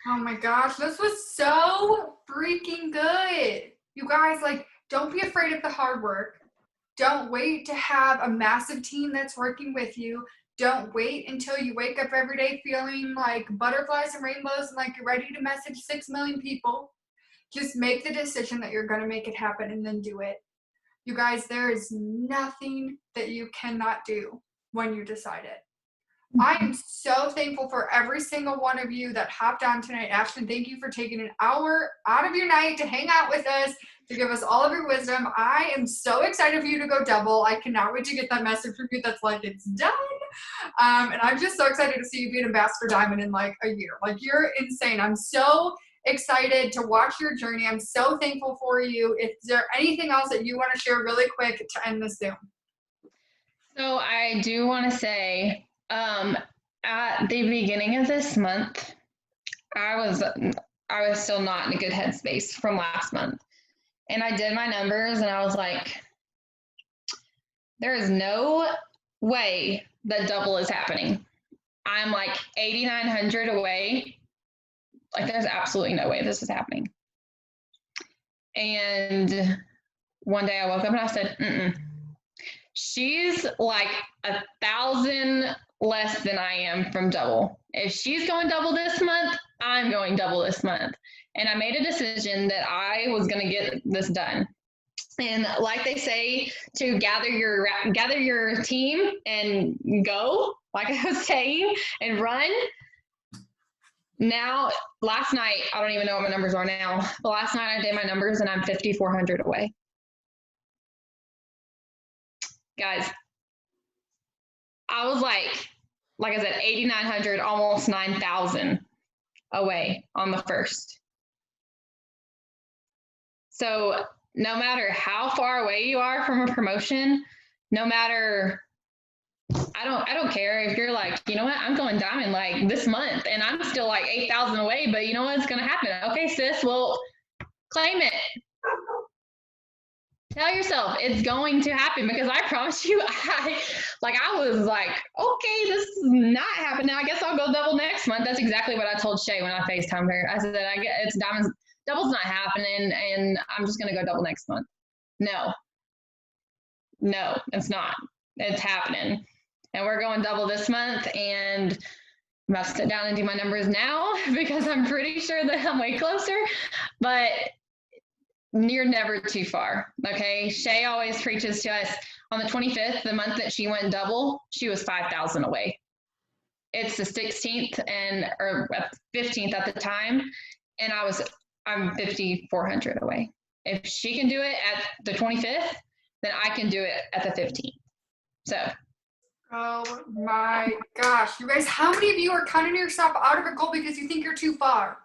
Oh my gosh, this was so freaking good. You guys, like, don't be afraid of the hard work. Don't wait to have a massive team that's working with you. Don't wait until you wake up every day feeling like butterflies and rainbows and like you're ready to message 6 million people. Just make the decision that you're going to make it happen and then do it. You guys, there is nothing that you cannot do when you decide it. I am so thankful for every single one of you that hopped on tonight. Ashton, thank you for taking an hour out of your night to hang out with us, to give us all of your wisdom. I am so excited for you to go double. I cannot wait to get that message from you that's like, it's done. And I'm just so excited to see you be an ambassador diamond in like a year. Like, you're insane. I'm so excited to watch your journey. I'm so thankful for you. Is there anything else that you want to share really quick to end this Zoom? So I do want to say, at the beginning of this month, I was still not in a good headspace from last month. And I did my numbers and I was like, there is no way that double is happening. I'm like 8,900 away. Like, there's absolutely no way this is happening. And one day I woke up and I said, she's like 1,000 less than I am from double. If she's going double this month, I'm going double this month. And I made a decision that I was going to get this done. And like they say, to gather your team and go, like I was saying, and run. Now, last night, I don't even know what my numbers are now, but last night I did my numbers and I'm 5,400 away. Guys, I was like I said, 8,900, almost 9,000 away on the first. So no matter how far away you are from a promotion, no matter, I don't care if you're like, you know what, I'm going diamond like this month and I'm still like 8,000 away, but you know what's going to happen? Okay, sis, well, claim it. Tell yourself it's going to happen, because I promise you, I was like, okay, this is not happening. I guess I'll go double next month. That's exactly what I told Shay when I FaceTimed her. I said, I get it's diamonds, double's not happening, and I'm just gonna go double next month. No, it's not. It's happening, and we're going double this month. And I'm about to sit down and do my numbers now because I'm pretty sure that I'm way closer, but you're never too far. Okay. Shay always preaches to us on the 25th, the month that she went double, she was 5,000 away. It's the 16th or 15th at the time. And I'm 5,400 away. If she can do it at the 25th, then I can do it at the 15th. So. Oh my gosh. You guys, how many of you are counting yourself out of a goal because you think you're too far?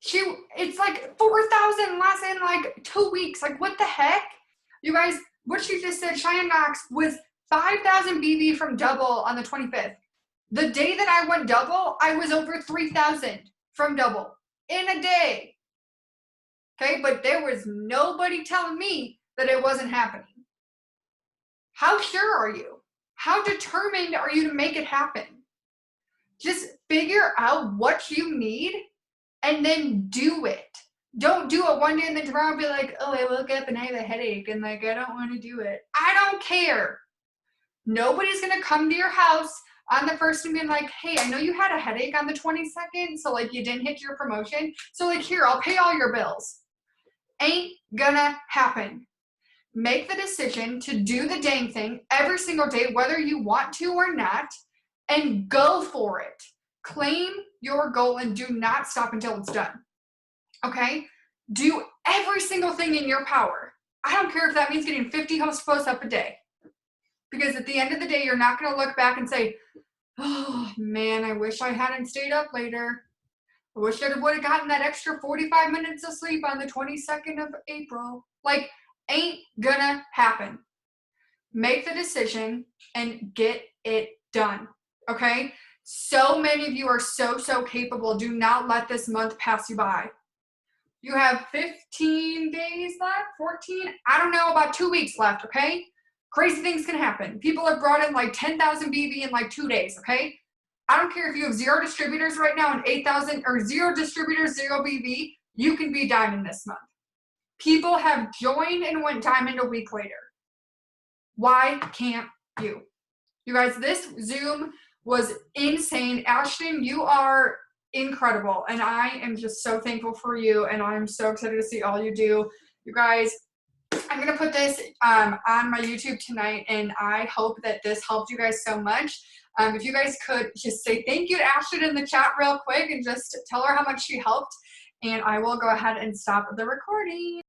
It's like 4,000 less in like 2 weeks. Like, what the heck? You guys, what she just said, Cheyenne Knox was 5,000 BB from double on the 25th. The day that I went double, I was over 3,000 from double in a day. Okay, but there was nobody telling me that it wasn't happening. How sure are you? How determined are you to make it happen? Just figure out what you need and then do it. Don't do it one day and then tomorrow be like, oh, I woke up and I have a headache and like, I don't want to do it. I don't care. Nobody's going to come to your house on the first and be like, hey, I know you had a headache on the 22nd, so like you didn't hit your promotion. So like, here, I'll pay all your bills. Ain't gonna happen. Make the decision to do the dang thing every single day, whether you want to or not, and go for it. Claim your goal and do not stop until it's done. Okay? Do every single thing in your power. I don't care if that means getting 50 host posts up a day. Because at the end of the day, you're not going to look back and say, oh man, I wish I hadn't stayed up later. I wish I would have gotten that extra 45 minutes of sleep on the 22nd of April. Like, ain't gonna happen. Make the decision and get it done. Okay? So many of you are so capable. Do not let this month pass you by. You have 15 days left, 14. I don't know, about 2 weeks left, okay? Crazy things can happen. People have brought in like 10,000 BB in like 2 days, okay? I don't care if you have 0 distributors right now and 8,000 or 0 distributors, 0 BB, you can be diamond this month. People have joined and went diamond a week later. Why can't you? You guys, this Zoom was insane. Ashton, you are incredible. And I am just so thankful for you. And I'm so excited to see all you do. You guys, I'm going to put this on my YouTube tonight. And I hope that this helped you guys so much. If you guys could just say thank you to Ashton in the chat real quick and just tell her how much she helped. And I will go ahead and stop the recording.